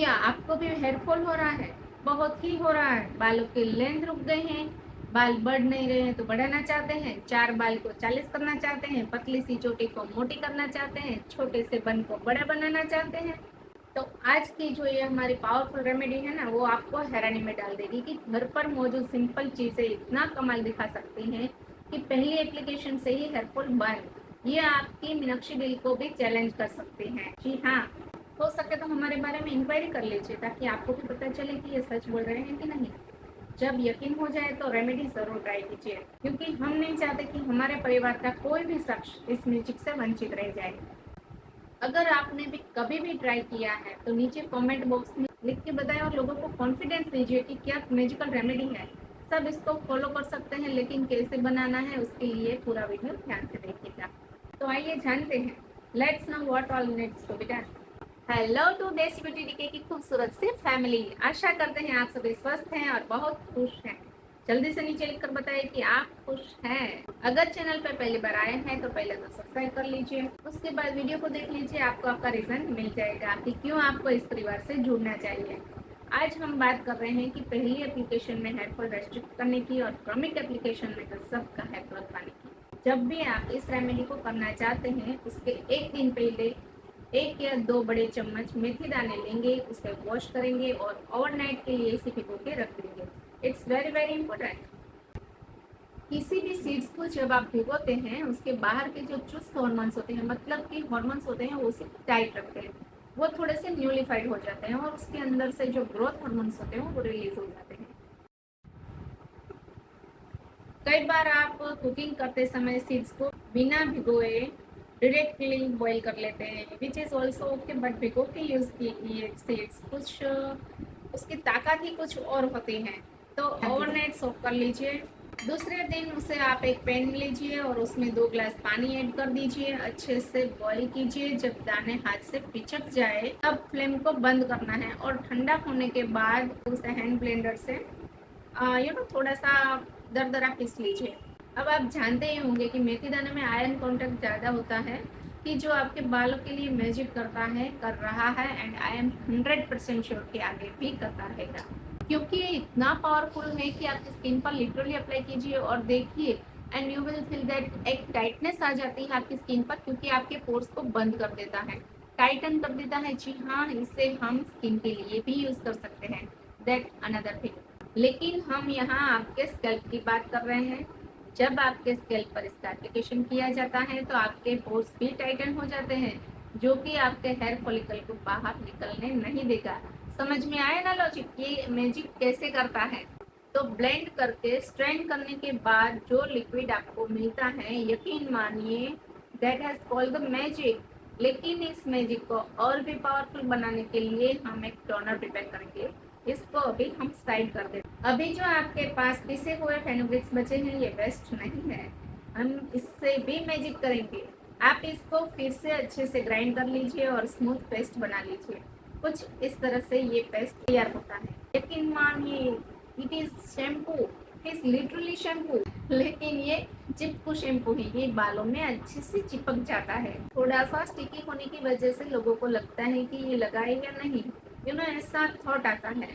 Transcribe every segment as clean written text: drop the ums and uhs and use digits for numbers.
क्या आपको भी हेयर फॉल हो रहा है? बहुत ही हो रहा है। बालों के लेंथ रुक गए हैं, बाल बढ़ नहीं रहे हैं तो बढ़ाना चाहते हैं, 4 बाल को 40 करना चाहते हैं, पतली सी चोटी को मोटी करना चाहते हैं, छोटे से बन को बड़ा बनाना चाहते हैं। तो आज की जो ये हमारी पावरफुल रेमेडी है ना, वो आपको हैरानी में डाल देगी कि घर पर मौजूद सिंपल चीज़ें इतना कमाल दिखा सकती हैं कि पहली एप्लीकेशन से ही हेयर फॉल बंद। ये आपकी मीनाक्षी दिल को भी चैलेंज कर सकती हैं। जी हाँ, हो सके तो हमारे बारे में इंक्वायरी कर लीजिए ताकि आपको भी पता चले कि ये सच बोल रहे हैं कि नहीं। जब यकीन हो जाए तो रेमेडी जरूर ट्राई कीजिए, क्योंकि हम नहीं चाहते कि हमारे परिवार का कोई भी शख्स इस म्यूजिक से वंचित रह जाए। अगर आपने भी कभी भी ट्राई किया है तो नीचे कमेंट बॉक्स में लिख के बताएं और लोगों को कॉन्फिडेंस दीजिए कि क्या मैजिकल रेमेडी है। सब इसको फॉलो कर सकते हैं, लेकिन कैसे बनाना है उसके लिए पूरा वीडियो ध्यान से देखिएगा। तो आइए जानते हैं। Let's know what all needs to be done. Hello to Desi beauty DK की खूबसूरत सी फैमिली। आशा करते हैं आप सभी स्वस्थ हैं और बहुत खुश हैं। जल्दी से नीचे लिखकर बताएं कि आप खुश हैं। अगर चैनल पर पहली बार आए हैं तो पहले तो सब्सक्राइब कर लीजिए, उसके बाद वीडियो को देख लीजिए, आपको आपका रीजन मिल जाएगा कि क्यों आपको इस परिवार से जुड़ना चाहिए। आज हम बात कर रहे हैं कि पहली एप्लीकेशन में हेयर फॉल रेस्ट्रिक्ट करने की और क्रमिक एप्लीकेशन में सबका हेयर ग्रोथ पाने की। जब भी आप इस रेमेडी को करना चाहते हैं उसके एक दिन पहले 1 या 2 बड़े चम्मच मेथी दाने लेंगे, उसे वॉश करेंगे और ओवरनाइट के लिए इसे भिगो के रख देंगे। It's very very important. किसी भी सीड्स को जब आप भिगोते हैं उसके बाहर के जो चुस्त हॉर्मोन्स होते हैं, मतलब कि हॉर्मोन्स होते हैं, वो उसे टाइट रखते हैं, वो थोड़े से न्यूलिफाइड हो जाते हैं और उसके अंदर से जो ग्रोथ हॉर्मोन्स होते हैं वो रिलीज हो जाते हैं। कई बार आप कुकिंग करते समय सीड्स को बिना भिगोए डायरेक्टली बॉईल कर लेते हैं, which is also okay, but भिगो के यूज़ किए सीड्स कुछ उसकी ताकत ही कुछ और होती है। तो ओवरनाइट सोक कर लीजिए। दूसरे दिन उसे आप एक पैन लीजिए और उसमें 2 ग्लास पानी ऐड कर दीजिए, अच्छे से बॉईल कीजिए। जब दाने हाथ से पिचक जाए तब फ्लेम को बंद करना है और ठंडा होने के बाद उसे हैंड ब्लेंडर से थोड़ा सा दरदरा पीस लीजिए। अब आप जानते ही होंगे कि मेथी दाने में आयरन कंटेंट ज़्यादा होता है, कि जो आपके बालों के लिए मैजिक करता है, कर रहा है, एंड आई एम 100% श्योर कि आगे भी करता रहेगा, क्योंकि ये इतना पावरफुल है कि आपकी स्किन पर लिटरली अप्लाई कीजिए और देखिए, and you will feel that एक टाइटनेस आ जाती है आपकी स्किन पर, क्योंकि आपके पोर्स को बंद कर देता है, टाइटन कर देता है। जी हाँ, इसे हम स्किन के लिए भी यूज कर सकते हैं, दैट अनदर थिंग। लेकिन हम यहाँ आपके स्कैल्प की बात कर रहे हैं। जब आपके स्कैल्प पर इसका एप्लीकेशन किया जाता है तो आपके पोर्स भी टाइटन हो जाते हैं, जो कि आपके हेयर फॉलिकल को बाहर निकलने नहीं देगा। समझ में आया ना लॉजिक, ये मैजिक कैसे करता है। तो ब्लेंड करके स्ट्रेन करने के बाद जो लिक्विड आपको मिलता है, यकीन मानिए, that has called the magic. लेकिन इस मैजिक को और भी पावरफुल बनाने के लिए हम एक टोनर प्रिपेयर करेंगे। इसको अभी हम साइड कर देते। अभी जो आपके पास पिसे हुए फेनुग्रिक्स बचे हैं ये वेस्ट नहीं है, हम इससे भी मैजिक करेंगे। आप इसको फिर से अच्छे से ग्राइंड कर लीजिए और स्मूथ पेस्ट बना लीजिए। कुछ इस तरह से ये पेस्ट तैयार होता है। यकीन मानिए, it is shampoo, it is literally shampoo. लेकिन ये चिपकू शैम्पू है, ये बालों में अच्छे से चिपक जाता है। थोड़ा सा स्टिकी होने की वजह से लोगों को लगता है कि ये लगाए या नहीं, ऐसा थॉट आता है।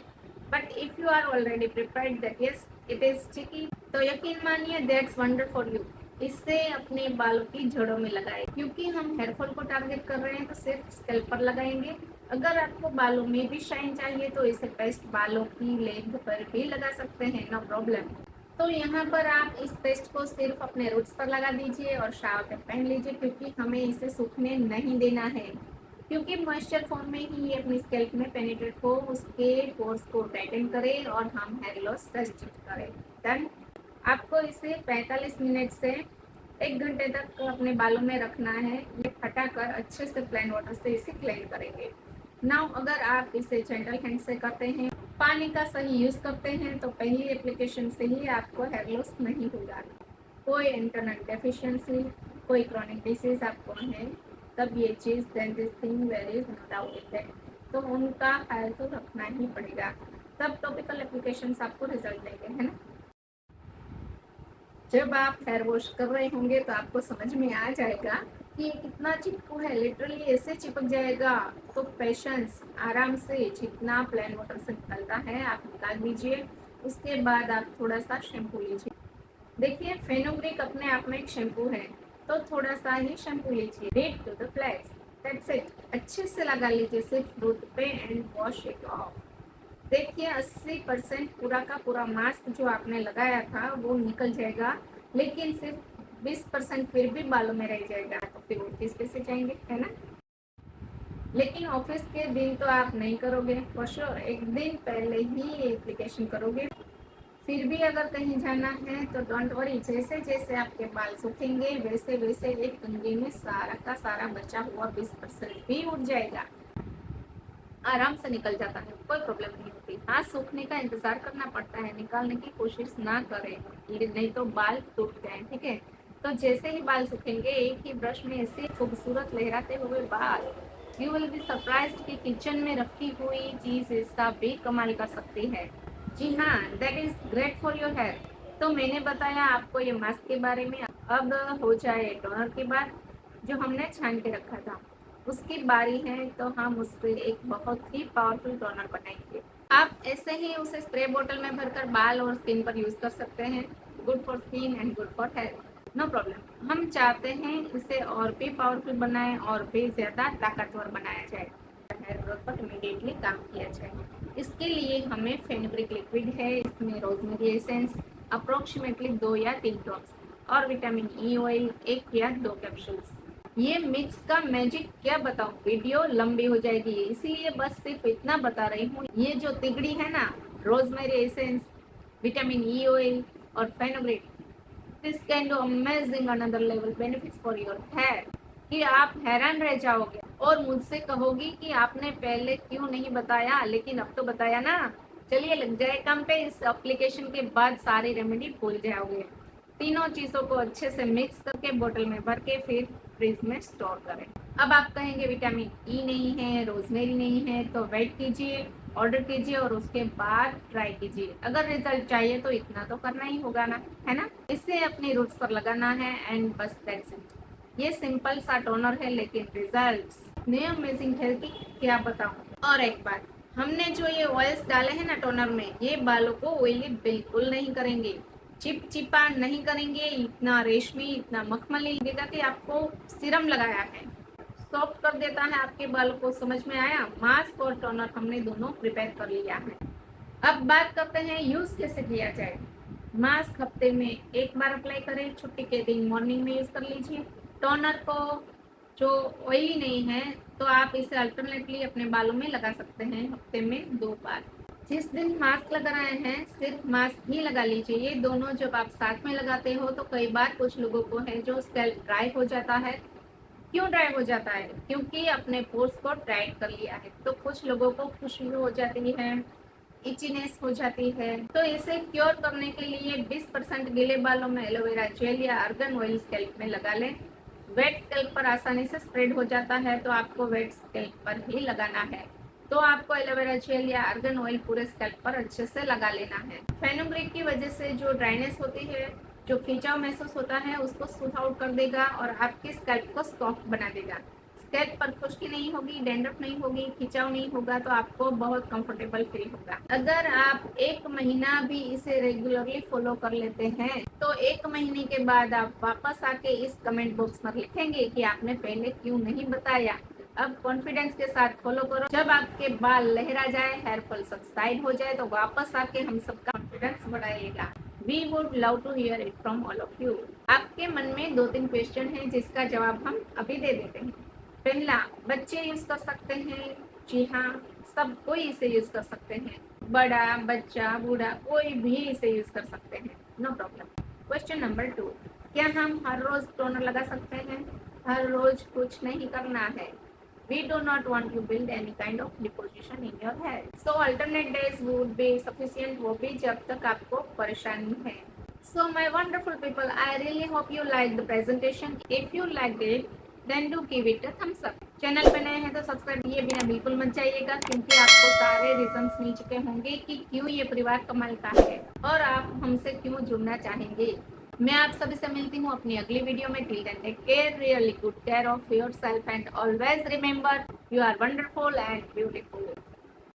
But if you are already prepared that yes it is sticky, तो यकीन मानिए दैट्स वंडर फॉर यू। इससे अपने बालों की जड़ों में लगाए, क्योंकि हम हेयर फॉल को टारगेट कर रहे हैं तो सिर्फ स्कैल्प पर लगाएंगे। अगर आपको बालों में भी शाइन चाहिए तो इसे पेस्ट बालों की लेंथ पर भी लगा सकते हैं, नो प्रॉब्लम। तो यहाँ पर आप इस पेस्ट को सिर्फ अपने रूट्स पर लगा दीजिए और शावर कैप पहन लीजिए, क्योंकि हमें इसे सूखने नहीं देना है, क्योंकि मॉइस्चर फॉर्म में ही ये अपनी स्कैल्प में पेनिट्रेट हो, उसके पोर्स को टाइटन करे और हम हेयर लॉस रेस्ट्रिक्ट करें। डन। आपको इसे 45 मिनट से 1 घंटे तक अपने बालों में रखना है। ये हटाकर अच्छे से प्लेन वाटर से इसे क्लीन करेंगे। नाउ अगर आप इसे जेंटल हैंड से करते हैं, पानी का सही यूज़ करते हैं, तो पहली एप्लीकेशन से ही आपको हेयर लॉस नहीं होगा। कोई इंटरनल डेफिशिएंसी, कोई क्रॉनिक डिसीज आपको है, तब ये चीज़ then this thing where is no doubt है, तो उनका ख्याल तो रखना ही पड़ेगा। तब टॉपिकल एप्लीकेशन आपको रिजल्ट देंगे, है ना। जब आप हेयर वॉश कर रहे होंगे तो आपको समझ में आ जाएगा कि ये कितना चिपकू है, लिटरली ऐसे चिपक जाएगा। तो पेशेंस, आराम से जितना प्लेन वाटर से निकलता है आप निकाल दीजिए। उसके बाद आप थोड़ा सा शैम्पू लीजिए। देखिए फेनुग्रीक अपने आप में एक शैम्पू है, तो थोड़ा सा ही शैम्पू लीजिए। Read to the flax, that's it. अच्छे से लगा लीजिए सिर्फ रूट पे एंड वॉश इट ऑफ। देखिए 80% पूरा का पूरा मास्क जो आपने लगाया था वो निकल जाएगा, लेकिन सिर्फ 20% फिर भी बालों में रह जाएगा। तो फिर ऑफिस कैसे जाएंगे, है ना। लेकिन ऑफिस के दिन तो आप नहीं करोगे, फॉर श्योर एक दिन पहले ही एप्लीकेशन करोगे। फिर भी अगर कहीं जाना है तो डोंट वरी, जैसे जैसे आपके बाल सूखेंगे वैसे वैसे एक कंघी में सारा का सारा बचा हुआ 20% भी उठ जाएगा। आराम से निकल जाता है, कोई प्रॉब्लम नहीं होती। हाँ, सूखने का इंतजार करना पड़ता है, निकालने की कोशिश ना करें, नहीं तो बाल टूट जाए, ठीक है। तो जैसे ही बाल सूखेंगे एक ही ब्रश में ऐसे खूबसूरत लहराते हुए बाल, यू विल बी सरप्राइज्ड कि किचन में रखी हुई चीज ऐसा भी कमाल कर सकती है। जी हाँ, that is great for your hair. तो मैंने बताया आपको ये मास्क के बारे में। अब हो जाए टोनर की बात, जो हमने छान के रखा था उसकी बारी है, तो हम उससे एक बहुत ही पावरफुल टोनर बनाएंगे। आप ऐसे ही उसे स्प्रे बोतल में भरकर बाल और स्किन पर यूज कर सकते हैं। Good for skin and good for hair, no problem. हम चाहते हैं इसे और भी पावरफुल बनाएं और भी ज्यादा ताकतवर बनाया जाए, हेयर ग्रोथ पर इमीडिएटली काम किया जाए। इसके लिए हमें फेनुग्रीक लिक्विड है, इसमें रोजमेरी एसेंस अप्रोक्सीमेटली 2 या 3 ड्रॉप्स और विटामिन ई ऑयल 1 या 2 कैप्सूल्स। ये मिक्स का मैजिक क्या बताऊं, वीडियो लंबी हो जाएगी, इसीलिए बस सिर्फ इतना बता रही हूँ। ये जो तिगड़ी है ना, rosemary essence, vitamin E oil और fenugreek, this can do amazing another level benefits for your hair, कि आप हैरान रह जाओगे और मुझसे कहोगी कि आपने पहले क्यों नहीं बताया, लेकिन अब तो बताया ना। चलिए लग जाए काम पे, इस एप्लीकेशन के बाद सारी रेमेडी भूल जाओगे। तीनों चीजों को अच्छे से मिक्स करके बोतल में भर के फिर फ्रिज में स्टोर करें। अब आप कहेंगे विटामिन ई नहीं है, रोजमेरी नहीं है, तो वेट कीजिए, ऑर्डर कीजिए और उसके बाद ट्राई कीजिए। अगर रिजल्ट चाहिए तो इतना तो करना ही होगा ना, है ना। इसे अपनी रूट्स पर लगाना है एंड बस दैट्स इट। ये सिंपल सा टोनर है, लेकिन रिजल्ट्स इतने अमेजिंग है कि क्या बताऊं। और एक बात, हमने जो ये ऑयल्स डाले हैं ना टोनर में, ये बालों को ऑयली बिल्कुल नहीं करेंगे, चिपचिपा नहीं करेंगे, इतना रेशमी इतना मखमली लगेगा कि आपको सीरम लगाया है। सॉफ्ट कर देता है आपके बालों को। समझ में आया। मास्क और टोनर हमने दोनों प्रिपेयर कर लिया है। अब बात करते हैं यूज कैसे किया जाए। मास्क हफ्ते में एक बार अप्लाई करें, छुट्टी के दिन मॉर्निंग में यूज कर लीजिए। टोनर को जो ऑयली नहीं है तो आप इसे अल्टरनेटली अपने बालों में लगा सकते हैं हफ्ते में 2 बार। जिस दिन मास्क लगा रहे हैं सिर्फ मास्क ही लगा लीजिए। ये दोनों जब आप साथ में लगाते हो तो कई बार कुछ लोगों को है जो स्कैल्प ड्राई हो जाता है। क्यों ड्राई हो जाता है? क्योंकि अपने पोर्स को टाइट कर लिया है। तो कुछ लोगों को खुशबू हो जाती है, इचीनेस हो जाती है। तो इसे क्योर करने के लिए 20% गीले बालों में एलोवेरा जेल या आर्गन ऑयल स्कैल्प में लगा लें। वेट स्कैल्प पर आसानी से स्प्रेड हो जाता है, तो आपको वेट स्कैल्प पर ही लगाना है। तो आपको एलोवेरा जेल या आर्गन ऑयल पूरे स्कैल्प पर अच्छे से लगा लेना है। फेनुग्रीक की वजह से जो ड्राइनेस होती है, जो खिंचाव महसूस होता है, उसको स्मूथ आउट कर देगा और आपके स्कैल्प को सॉफ्ट बना देगा। स्कैल्प पर खुश्की नहीं होगी, डैंड्रफ नहीं होगी, खिंचाव नहीं होगा, तो आपको बहुत कंफर्टेबल फील होगा। अगर आप 1 महीना भी इसे रेगुलरली फॉलो कर लेते हैं तो 1 महीने के बाद आप वापस आके इस कमेंट बॉक्स में लिखेंगे कि आपने पहले क्यों नहीं बताया। अब कॉन्फिडेंस के साथ फॉलो करो। जब आपके बाल लहरा जाए, हेयर फॉल सबसाइड हो जाए, तो वापस आके हम सबका कॉन्फिडेंस बढ़ाइएगा। We would love to hear it from all of you. आपके मन में 2-3 क्वेश्चन हैं जिसका जवाब हम अभी दे देते हैं। पहला, बच्चे यूज कर सकते हैं? जी हाँ, सब कोई इसे यूज कर सकते हैं। बड़ा बच्चा बूढ़ा कोई भी इसे यूज कर सकते हैं, नो प्रॉब्लम। क्वेश्चन नंबर 2, क्या हम हर रोज टोनर लगा सकते हैं? हर रोज कुछ नहीं करना है। We do not want to build any kind of deposition in your hair. So alternate days would be sufficient, वो भी जब तक आपको परेशानी है। So my wonderful people, I really hope you liked the presentation. If you liked it, then do give it a thumbs up. Channel पे नए हैं तो सब्सक्राइब किए बिना बिल्कुल मत जाइएगा, क्योंकि आपको सारे रीजंस मिल चुके होंगे कि क्यों ये परिवार कमाल का है और आप हमसे क्यों जुड़ना चाहेंगे। मैं आप सभी से मिलती हूँ अपनी अगली वीडियो में। Till then take care, really good care of yourself and always remember you are wonderful and beautiful.